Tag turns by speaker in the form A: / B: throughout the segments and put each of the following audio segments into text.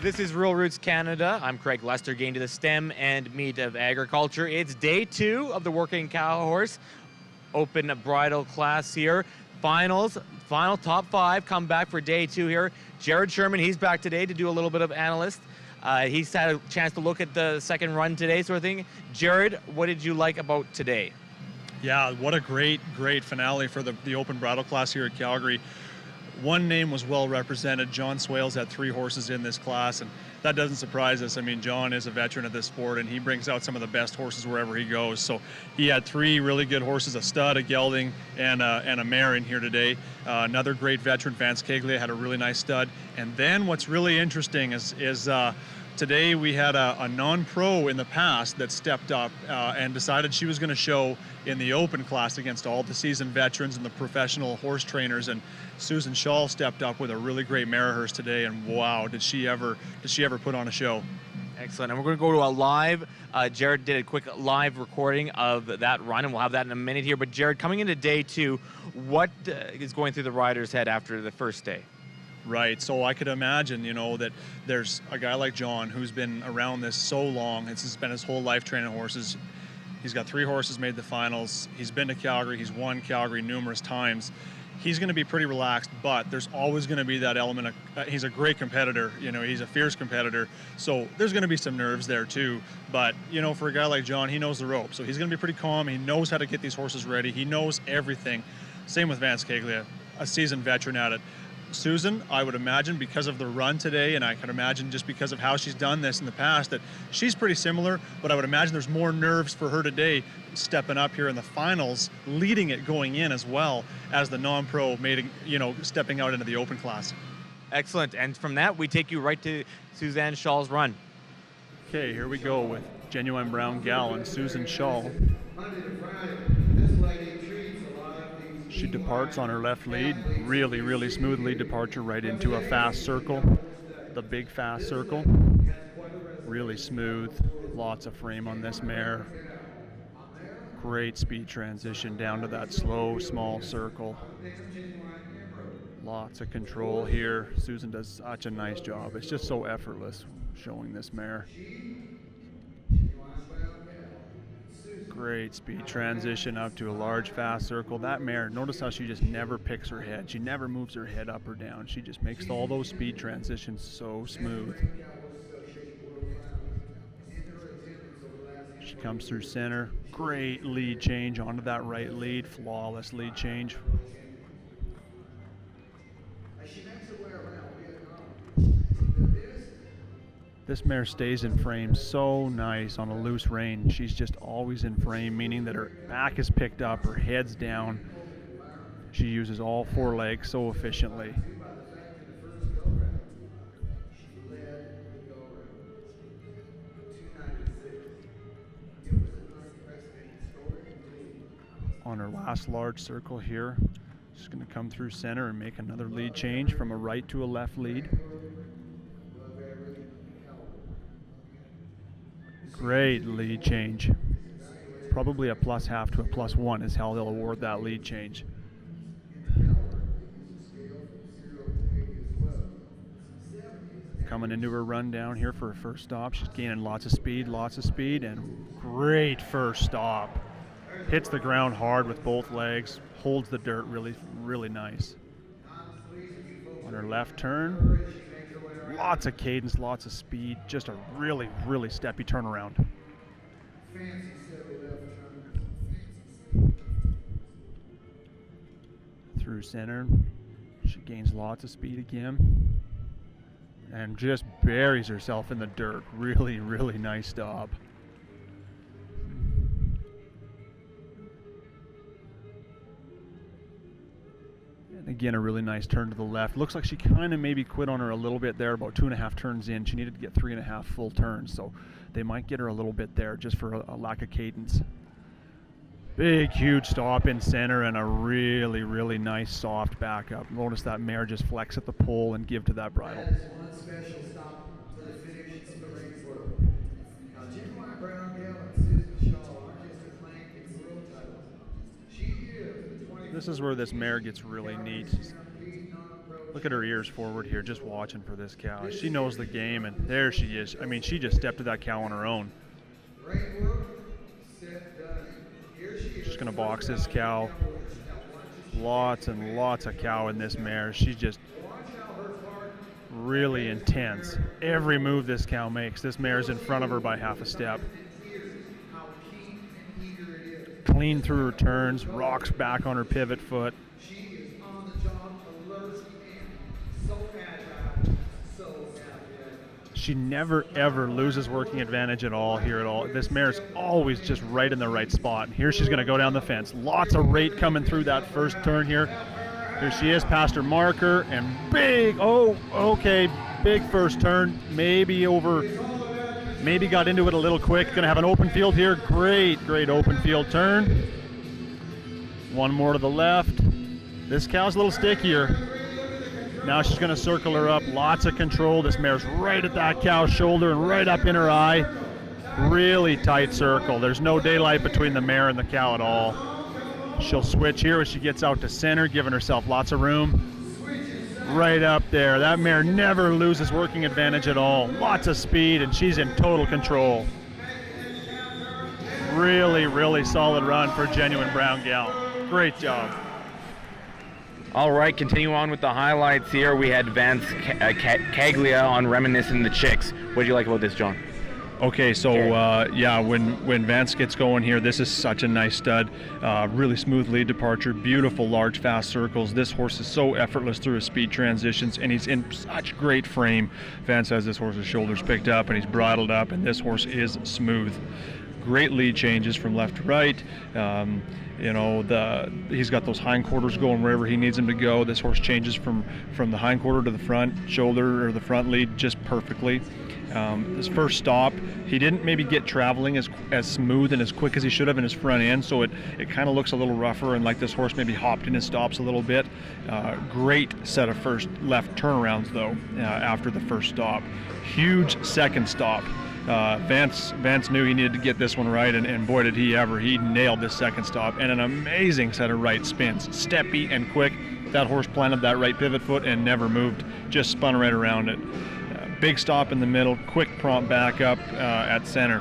A: This is Rural Roots Canada. I'm Craig Lester, getting to the stem and meat of agriculture. It's day 2 of the Working Cow Horse Open Bridle class here. Final top 5 come back for day 2 here. Jared Sherman, he's back today to do a little bit of analyst. He's had a chance to look at the second run today, sort of thing. Jared, what did you like about today?
B: Yeah, what a great finale for the open bridle class here at Calgary. One name was well represented. John Swales had 3 horses in this class, and that doesn't surprise us. I mean, John is a veteran of this sport, and he brings out some of the best horses wherever he goes. So he had 3 really good horses, a stud, a gelding, and a mare in here today. Another great veteran, Vance Keglia, had a really nice stud. And then what's really interesting is today we had a non-pro in the past that stepped up and decided she was going to show in the open class against all the seasoned veterans and the professional horse trainers. And Susan Shaw stepped up with a really great mare of hers today, and wow, did she ever put on a show.
A: Excellent. And we're going to go to a live, Jared did a quick live recording of that run, and we'll have that in a minute here. But Jared, coming into day 2, what is going through the rider's head after the first day?
B: Right, so I could imagine, that there's a guy like John who's been around this so long. It's been his whole life training horses. He's got 3 horses made the finals. He's been to Calgary. He's won Calgary numerous times. He's going to be pretty relaxed, but there's always going to be that element of, he's a great competitor, he's a fierce competitor. So there's going to be some nerves there too. But, for a guy like John, he knows the ropes. So he's going to be pretty calm. He knows how to get these horses ready. He knows everything. Same with Vance Keglia, a seasoned veteran at it. Susan, I would imagine, because of the run today, and I can imagine just because of how she's done this in the past, that she's pretty similar, but I would imagine there's more nerves for her today stepping up here in the finals, leading it going in as well as the non-pro stepping out into the open class.
A: Excellent. And from that, we take you right to Suzanne Shaw's run. Okay,
B: here we go with Genuine Brown Gal and Susan Shaw. She departs on her left lead, really smooth lead departure right into a fast circle, the big fast circle. Really smooth, lots of frame on this mare. Great speed transition down to that slow, small circle. Lots of control here. Susan does such a nice job. It's just so effortless showing this mare. Great speed transition up to a large fast circle. That mare, notice how she just never picks her head. She never moves her head up or down. She just makes all those speed transitions so smooth. She comes through center. Great lead change onto that right lead. Flawless lead change. This mare stays in frame so nice on a loose rein. She's just always in frame, meaning that her back is picked up, her head's down. She uses all 4 legs so efficiently. On her last large circle here, she's going to come through center and make another lead change from a right to a left lead. Great lead change. Probably a +1/2 to a +1 is how they'll award that lead change. Coming into her run down here for her first stop. She's gaining lots of speed, and great first stop. Hits the ground hard with both legs, holds the dirt really nice. On her left turn, lots of cadence, lots of speed, just a really steppy turnaround. Through center, she gains lots of speed again and just buries herself in the dirt. Really nice stop. Again, a really nice turn to the left. Looks like she kind of maybe quit on her a little bit there, about 2.5 turns in. She needed to get 3.5 full turns, so they might get her a little bit there just for a lack of cadence. Big, huge stop in center and a really nice soft backup. Notice that mare just flex at the pole and give to that bridle.
C: That is one special stop to the finish in the race world. Now, Genuine Brown Gal and Susan Shaw are just acclaimed in world titles. She is the
B: This is where this mare gets really neat. Look at her ears forward here, just watching for this cow. She knows the game, and there she is. I mean, she just stepped to that cow on her own. Just gonna box this cow. Lots and lots of cow in this mare. She's just really intense. Every move this cow makes, this mare's in front of her by half a step. Clean through her turns, rocks back on her pivot foot. She never ever loses working advantage at all here at all. This mare's always just right in the right spot. And here she's going to go down the fence. Lots of rate coming through that first turn here. Here she is past her marker, and big, oh, okay, big first turn. Maybe got into it a little quick. Going to have an open field here. Great open field turn. One more to the left. This cow's a little stickier. Now she's going to circle her up. Lots of control. This mare's right at that cow's shoulder and right up in her eye. Really tight circle. There's no daylight between the mare and the cow at all. She'll switch here as she gets out to center, giving herself lots of room. Right up there. That mare never loses working advantage at all. Lots of speed, and she's in total control. Really solid run for Genuine Brown Gal. Great job.
A: All right, continue on with the highlights here. We had Vance Caglia on Reminiscing the Chicks. What do you like about this, John?
B: Okay, so yeah, when Vance gets going here, this is such a nice stud. Really smooth lead departure, beautiful large fast circles. This horse is so effortless through his speed transitions, and he's in such great frame. Vance has this horse's shoulders picked up and he's bridled up, and this horse is smooth. Great lead changes from left to right. You know, he's got those hindquarters going wherever he needs them to go. This horse changes from the hindquarter to the front shoulder or the front lead just perfectly. His first stop, he didn't maybe get traveling as smooth and as quick as he should have in his front end, so it kind of looks a little rougher, and like this horse maybe hopped in his stops a little bit. Great set of first left turnarounds though after the first stop. Huge second stop. Vance knew he needed to get this one right, and boy did he ever. He nailed this second stop, and an amazing set of right spins. Steppy and quick. That horse planted that right pivot foot and never moved, just spun right around it. Big stop in the middle, quick prompt back up at center.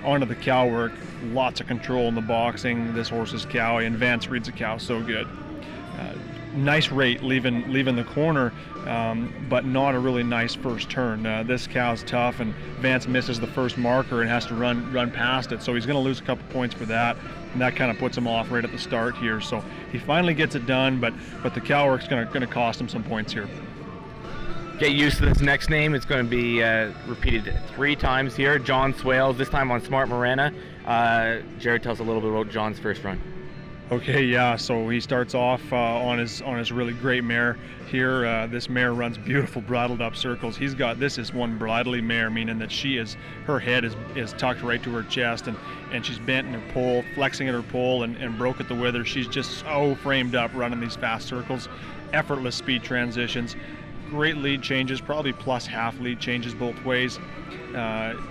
B: Onto the cow work, lots of control in the boxing. This horse is cowy, and Vance reads the cow so good. Nice rate leaving the corner, but not a really nice first turn. This cow's tough, and Vance misses the first marker and has to run past it, so he's going to lose a couple points for that, and that kind of puts him off right at the start here. So he finally gets it done, but the cow work's going to cost him some points here.
A: Get used to this next name. It's going to be repeated 3 times here. John Swales, this time on Smart Morena. Jared, tell us a little bit about John's first run.
B: Okay, yeah, so he starts off on his really great mare here. This mare runs beautiful bridled up circles. This is one bridly mare, meaning that her head is tucked right to her chest, and she's bent in her poll, flexing at her poll, and broke at the wither. She's just so framed up running these fast circles. Effortless speed transitions. Great lead changes, probably plus half lead changes both ways.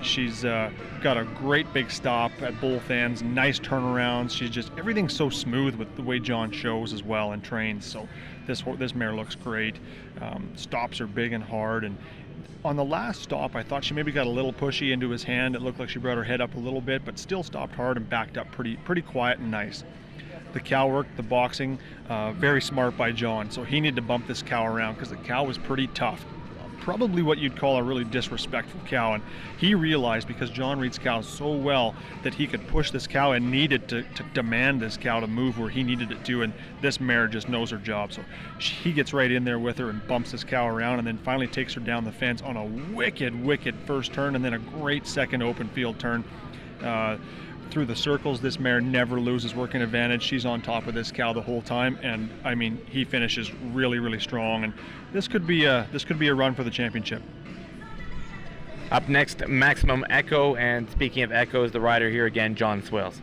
B: She's got a great big stop at both ends, nice turnarounds. Everything's so smooth with the way John shows as well and trains. So this mare looks great. Stops are big and hard, and on the last stop I thought she maybe got a little pushy into his hand. It looked like she brought her head up a little bit, but still stopped hard and backed up pretty quiet and nice. The cow work, the boxing, very smart by John. So he needed to bump this cow around because the cow was pretty tough. Probably what you'd call a really disrespectful cow, and he realized, because John reads cows so well, that he could push this cow and needed to demand this cow to move where he needed it to, and this mare just knows her job. So he gets right in there with her and bumps this cow around, and then finally takes her down the fence on a wicked first turn, and then a great second open field turn. Through the circles, this mare never loses working advantage. She's on top of this cow the whole time, and I mean, he finishes really strong, and this could be a run for the championship.
A: Up next, Maximum Echo, and speaking of echoes, the rider here again, John Swales.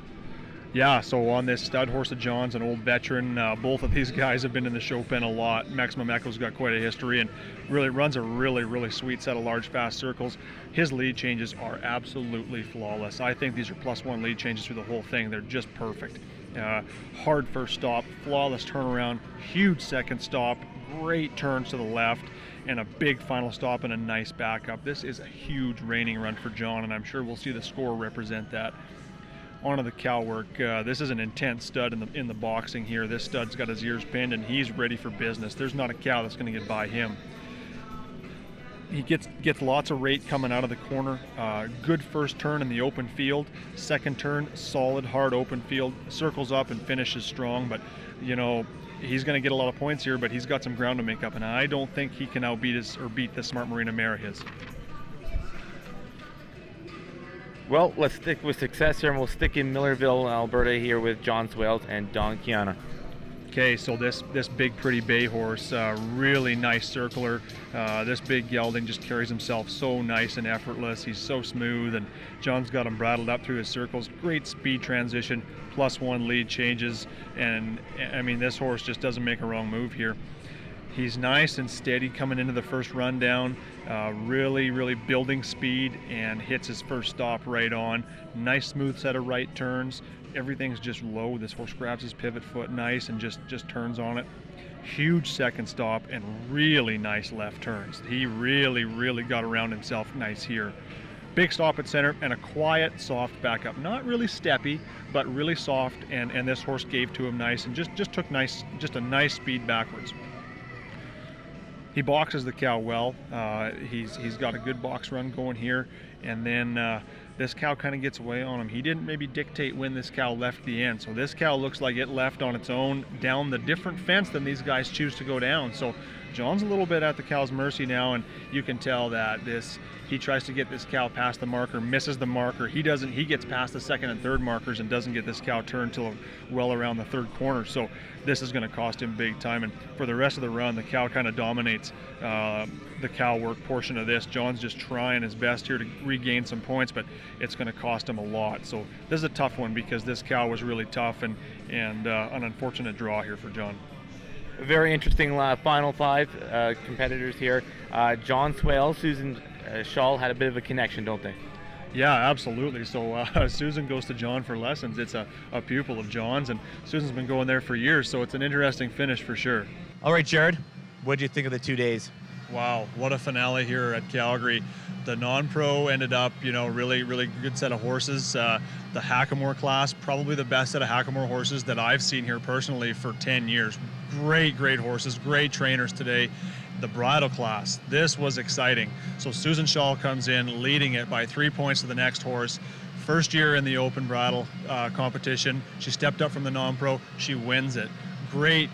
B: Yeah, so on this stud horse of John's, an old veteran. Both of these guys have been in the show pen a lot. Maximum Echo's got quite a history and really runs a really sweet set of large fast circles. His lead changes are absolutely flawless. I think these are +1 lead changes through the whole thing. They're just perfect. Hard first stop, flawless turnaround, huge second stop, great turns to the left, and a big final stop and a nice backup. This is a huge reining run for John, and I'm sure we'll see the score represent that. Onto the cow work. This is an intense stud in the boxing here. This stud's got his ears pinned and he's ready for business. There's not a cow that's going to get by him. He gets lots of rate coming out of the corner. Good first turn in the open field. Second turn, solid, hard open field. Circles up and finishes strong. But, you know, he's going to get a lot of points here, but he's got some ground to make up. And I don't think he can beat the Smart Marina mare of his.
A: Well, let's stick with success here, and we'll stick in Millerville, Alberta here with John Swales and Don Kiana.
B: Okay, so this big pretty bay horse, really nice circler. This big gelding just carries himself so nice and effortless. He's so smooth, and John's got him brattled up through his circles. Great speed transition, +1 lead changes, and I mean, this horse just doesn't make a wrong move here. He's nice and steady coming into the first rundown, really building speed, and hits his first stop right on. Nice smooth set of right turns. Everything's just low. This horse grabs his pivot foot nice and just turns on it. Huge second stop and really nice left turns. He really got around himself nice here. Big stop at center and a quiet, soft backup. Not really steppy, but really soft, and this horse gave to him nice and just took a nice speed backwards. He boxes the cow well. He's got a good box run going here, and then this cow kind of gets away on him. He didn't maybe dictate when this cow left the end, so this cow looks like it left on its own down the different fence than these guys choose to go down. So John's a little bit at the cow's mercy now, and you can tell that he tries to get this cow past the marker, misses the marker. He gets past the second and third markers and doesn't get this cow turned till well around the third corner. So this is going to cost him big time, and for the rest of the run, the cow kind of dominates the cow work portion of this. John's just trying his best here to regain some points, but it's going to cost him a lot. So this is a tough one because this cow was really tough, and an unfortunate draw here for John.
A: Very interesting final five competitors here. John Swales, Susan Shaw had a bit of a connection, don't they?
B: Yeah, absolutely. So Susan goes to John for lessons. It's a pupil of John's, and Susan's been going there for years, so it's an interesting finish for sure.
A: All right, Jared, what did you think of the 2 days?
B: Wow, what a finale here at Calgary. The non-pro ended up, really good set of horses. The Hackamore class, probably the best set of Hackamore horses that I've seen here personally for 10 years. Great horses, great trainers today. The bridle class, this was exciting. So Susan Shaw comes in leading it by 3 points to the next horse. First year in the open bridle competition. She stepped up from the non-pro, she wins it. Great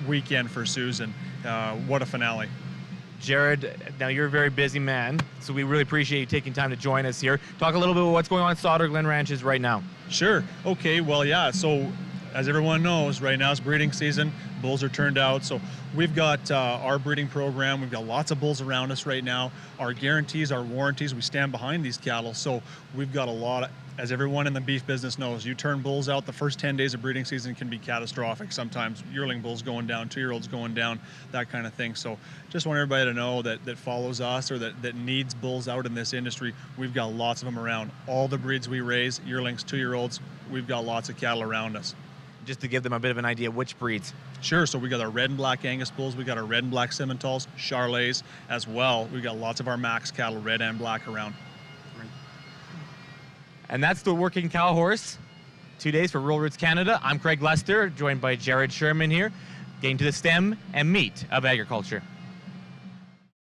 B: weekend for Susan. What a finale.
A: Jared, now you're a very busy man, so we really appreciate you taking time to join us here. Talk a little bit about what's going on at Sauder Glen Ranches right now.
B: Sure. Okay, well, yeah, so as everyone knows, right now it's breeding season. Bulls are turned out, so we've got our breeding program. We've got lots of bulls around us right now. Our guarantees, our warranties, we stand behind these cattle, so we've got a lot of, as everyone in the beef business knows, you turn bulls out, the first 10 days of breeding season can be catastrophic. Sometimes yearling bulls going down, 2-year-olds going down, that kind of thing. So just want everybody to know that follows us or that needs bulls out in this industry, we've got lots of them around. All the breeds we raise, yearlings, 2-year-olds, we've got lots of cattle around us.
A: Just to give them a bit of an idea, which breeds?
B: Sure, so we got our red and black Angus bulls, we got our red and black Simmentals, Charolais as well. We've got lots of our Max cattle, red and black around.
A: And that's the Working Cow Horse. 2 days for Rural Roots Canada. I'm Craig Lester, joined by Jared Sherman here, getting to the stem and meat of agriculture.